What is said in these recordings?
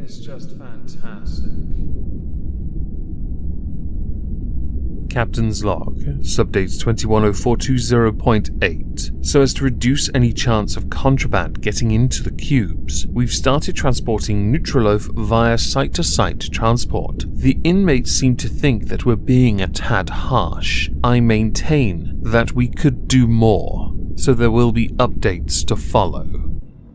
is just fantastic. Captain's log, subdate 210420.8. So as to reduce any chance of contraband getting into the cubes, we've started transporting Neutraloaf via site-to-site transport. The inmates seem to think that we're being a tad harsh. I maintain that we could do more, so there will be updates to follow.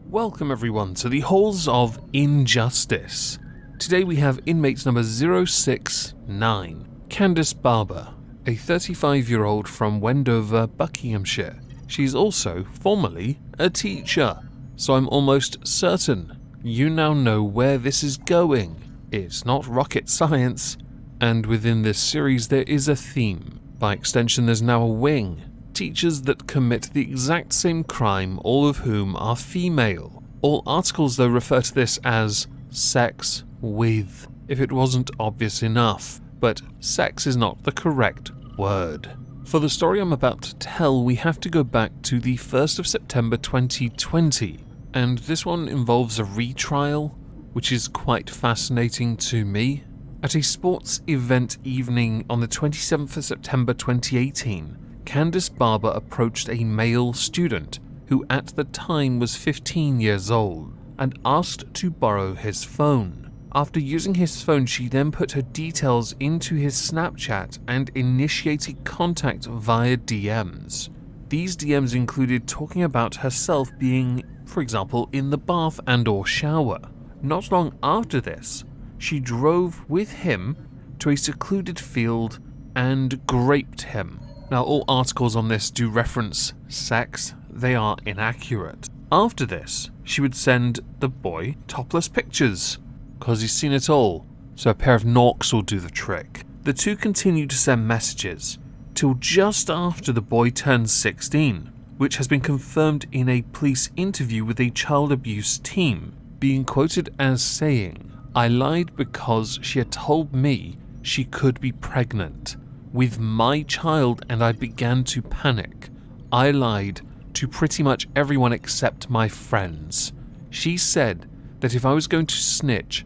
Welcome everyone to the halls of injustice. Today we have inmate number 069. Kandice Barber, a 35-year-old from Wendover, Buckinghamshire. She's also formerly a teacher, so I'm almost certain you now know where this is going. It's not rocket science, and within this series there is a theme. By extension, there's now a wing. Teachers that commit the exact same crime, all of whom are female. All articles though refer to this as sex with, if it wasn't obvious enough. But sex is not the correct word. For the story I'm about to tell, we have to go back to the 1st of September 2020, and this one involves a retrial, which is quite fascinating to me. At a sports event evening on the 27th of September 2018, Kandice Barber approached a male student who at the time was 15 years old and asked to borrow his phone. After using his phone, she then put her details into his Snapchat and initiated contact via DMs. These DMs included talking about herself being, for example, in the bath and/or shower. Not long after this, she drove with him to a secluded field and raped him. Now, all articles on this do reference sex. They are inaccurate. After this, she would send the boy topless pictures, because he's seen it all, so a pair of norks will do the trick. The two continue to send messages, till just after the boy turns 16, which has been confirmed in a police interview with a child abuse team, being quoted as saying, "I lied because she had told me she could be pregnant with my child and I began to panic. I lied to pretty much everyone except my friends. She said that if I was going to snitch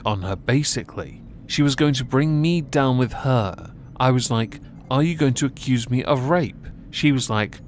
on her basically, she was going to bring me down with her. I was like, are you going to accuse me of rape? She was like, ...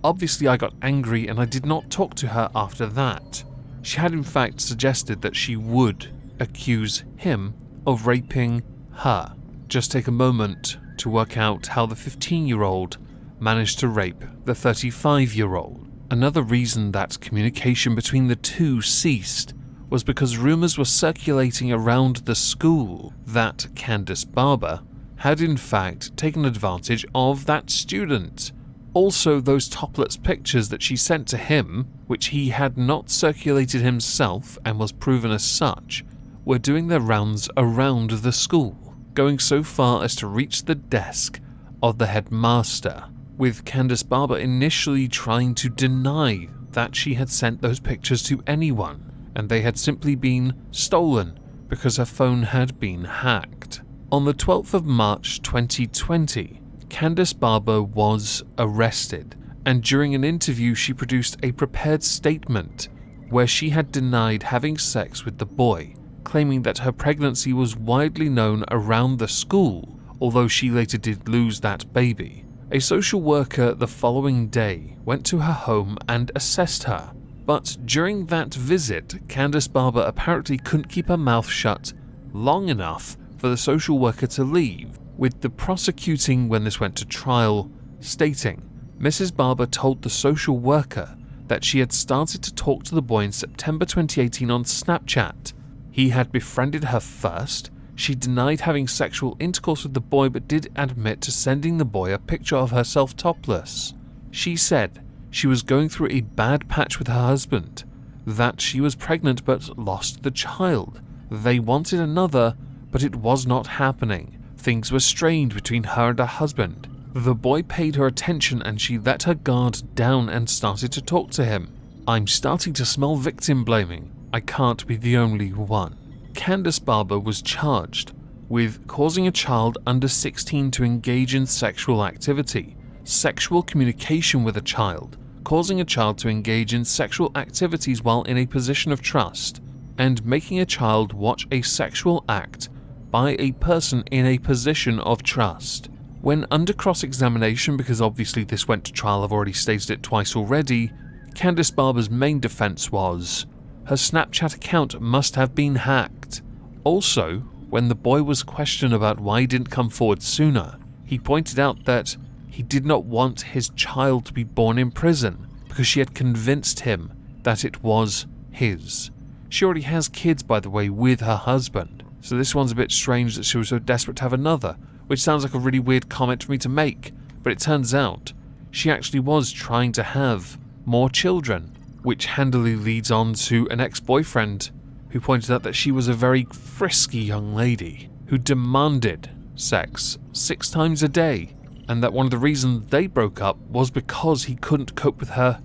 Obviously I got angry and I did not talk to her after that. She had in fact suggested that she would accuse him of raping her. Just take a moment to work out how the 15-year-old managed to rape the 35-year-old. Another reason that communication between the two ceased was because rumours were circulating around the school that Kandice Barber had in fact taken advantage of that student. Also, those topless pictures that she sent to him, which he had not circulated himself and was proven as such, were doing their rounds around the school, going so far as to reach the desk of the headmaster, with Kandice Barber initially trying to deny that she had sent those pictures to anyone, and they had simply been stolen because her phone had been hacked. On the 12th of March 2020, Kandice Barber was arrested, and during an interview she produced a prepared statement where she had denied having sex with the boy, claiming that her pregnancy was widely known around the school, although she later did lose that baby. A social worker the following day went to her home and assessed her, but during that visit, Kandice Barber apparently couldn't keep her mouth shut long enough for the social worker to leave, with the prosecuting, when this went to trial, stating, Mrs. Barber told the social worker that she had started to talk to the boy in September 2018 on Snapchat. He had befriended her first. She denied having sexual intercourse with the boy but did admit to sending the boy a picture of herself topless. She said she was going through a bad patch with her husband, that she was pregnant but lost the child. They wanted another, but it was not happening. Things were strained between her and her husband. The boy paid her attention and she let her guard down and started to talk to him. I'm starting to smell victim blaming. I can't be the only one. Kandice Barber was charged with causing a child under 16 to engage in sexual activity, sexual communication with a child, causing a child to engage in sexual activities while in a position of trust, and making a child watch a sexual act by a person in a position of trust. When under cross-examination, because obviously this went to trial, I've already stated it twice already, Kandice Barber's main defense was her Snapchat account must have been hacked. Also, when the boy was questioned about why he didn't come forward sooner, he pointed out that he did not want his child to be born in prison because she had convinced him that it was his. She already has kids, by the way, with her husband, so this one's a bit strange that she was so desperate to have another, which sounds like a really weird comment for me to make, but it turns out she actually was trying to have more children, which handily leads on to an ex-boyfriend who pointed out that she was a very frisky young lady who demanded sex 6 times a day, and that one of the reasons they broke up was because he couldn't cope with her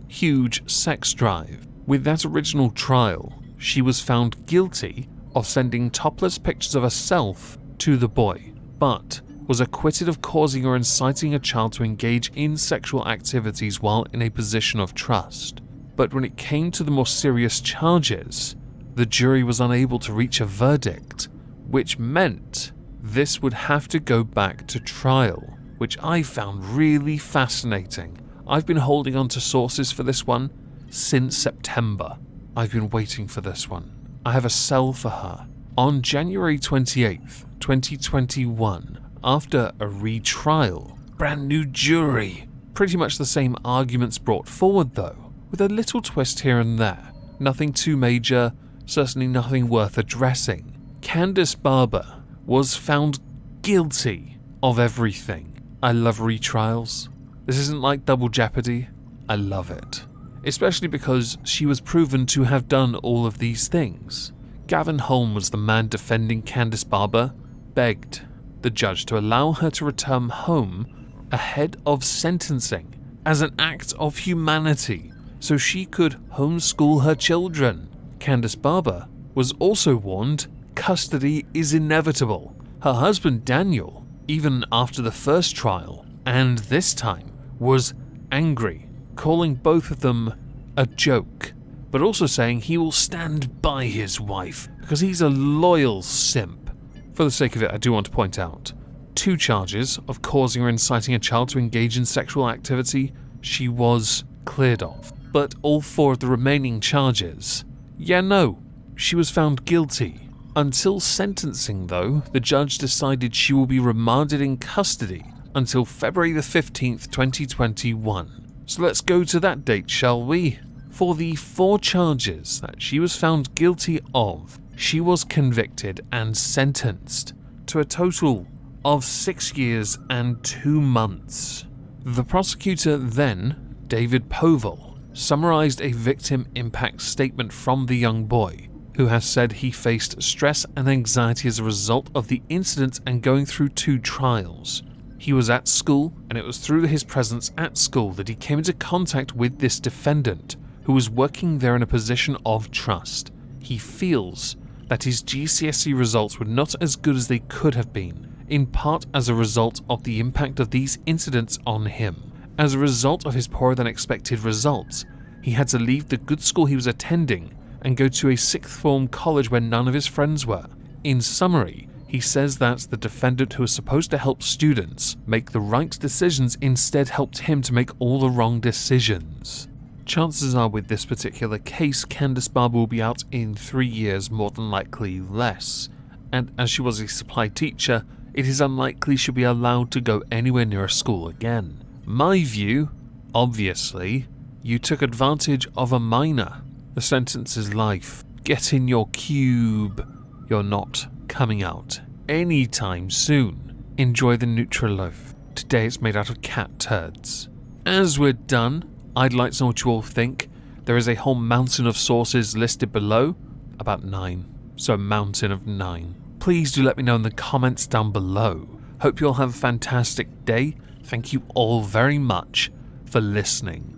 huge sex drive. With that original trial, she was found guilty of sending topless pictures of herself to the boy, but was acquitted of causing or inciting a child to engage in sexual activities while in a position of trust. But when it came to the more serious charges, the jury was unable to reach a verdict, which meant this would have to go back to trial, which I found really fascinating. I've been holding on to sources for this one since September. I've been waiting for this one. I have a sell for her. On January 28th, 2021, after a retrial, brand new jury, pretty much the same arguments brought forward though, with a little twist here and there. Nothing too major, certainly nothing worth addressing. Kandice Barber was found guilty of everything. I love retrials. This isn't like Double Jeopardy. I love it. Especially because she was proven to have done all of these things. Gavin Holmes, the man defending Kandice Barber, begged the judge to allow her to return home ahead of sentencing as an act of humanity so she could homeschool her children. Kandice Barber was also warned custody is inevitable. Her husband Daniel, even after the first trial, and this time, was angry, calling both of them a joke, but also saying he will stand by his wife because he's a loyal simp. For the sake of it, I do want to point out 2 charges of causing or inciting a child to engage in sexual activity she was cleared of, but all 4 of the remaining charges, she was found guilty. Until sentencing though, the judge decided she will be remanded in custody until February the 15th, 2021. So let's go to that date, shall we? For the 4 charges that she was found guilty of, she was convicted and sentenced to a total of 6 years and 2 months. The prosecutor then, David Povell, summarized a victim impact statement from the young boy, who has said he faced stress and anxiety as a result of the incident and going through 2 trials. He was at school, and it was through his presence at school that he came into contact with this defendant, who was working there in a position of trust. He feels that his GCSE results were not as good as they could have been, in part as a result of the impact of these incidents on him. As a result of his poorer than expected results, he had to leave the good school he was attending and go to a 6th form college where none of his friends were. In summary, he says that the defendant who was supposed to help students make the right decisions instead helped him to make all the wrong decisions. Chances are with this particular case, Kandice Barber will be out in 3 years, more than likely less, and as she was a supply teacher, it is unlikely she'll be allowed to go anywhere near a school again. My view, obviously, you took advantage of a minor. The sentence is life. Get in your cube. You're not coming out anytime soon. Enjoy the Nutriloaf. Today it's made out of cat turds. As we're done, I'd like to know what you all think. There is a whole mountain of sources listed below. About 9. So a mountain of 9. Please do let me know in the comments down below. Hope you all have a fantastic day. Thank you all very much for listening.